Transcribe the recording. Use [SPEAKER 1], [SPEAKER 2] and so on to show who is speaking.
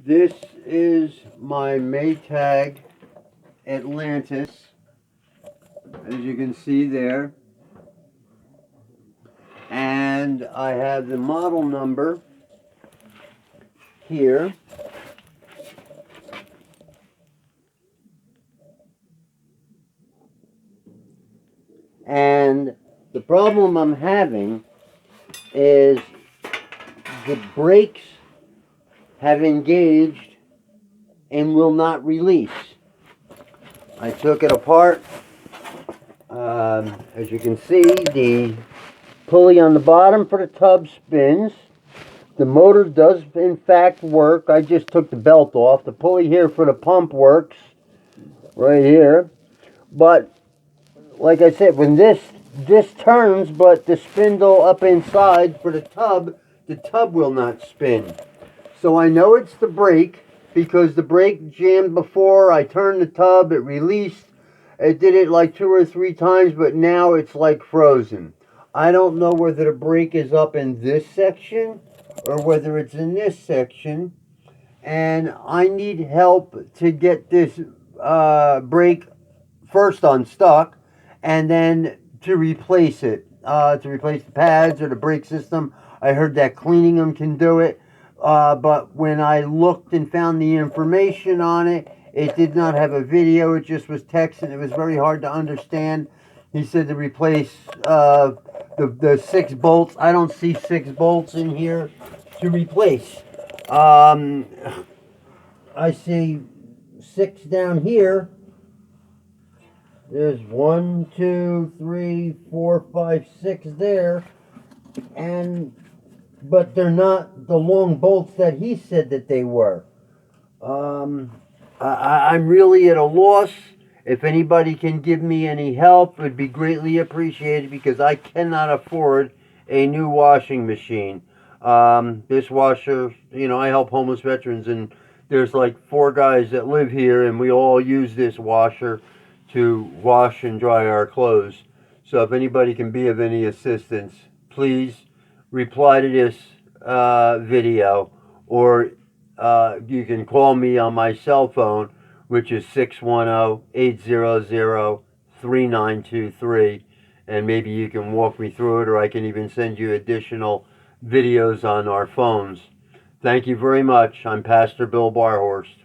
[SPEAKER 1] This is my Maytag Atlantis, as you can see there, and I have the model number here. And the problem I'm having is the brakes have engaged and will not release. I took it apart. As you can see, the pulley on the bottom for the tub spins. The motor does in fact work. I just took the belt off. The pulley here for the pump works right here. But like I said, when this turns, but the spindle up inside for the tub will not spin. So I know it's the brake, because the brake jammed before. I turned the tub, it released. It did it like 2 or 3 times, but now it's like frozen. I don't know whether the brake is up in this section or whether it's in this section. And I need help to get this brake first unstuck, and then to replace it, to replace the pads or the brake system. I heard that cleaning them can do it, but when I looked and found the information on it, it did not have a video. It just was text, and it was very hard to understand. He said to replace the 6 bolts. I don't see 6 bolts in here to replace. I see 6 down here. There's 1, 2, 3, 4, 5, 6 there, but they're not the long bolts that he said that they were. I'm really at a loss. If anybody can give me any help, it would be greatly appreciated, because I cannot afford a new washing machine. This washer, I help homeless veterans, and there's like 4 guys that live here, and we all use this washer to wash and dry our clothes. So if anybody can be of any assistance, please reply to this video, or you can call me on my cell phone, which is 610-800-3923, and maybe you can walk me through it, or I can even send you additional videos on our phones. Thank you very much. I'm Pastor Bill Barhorst.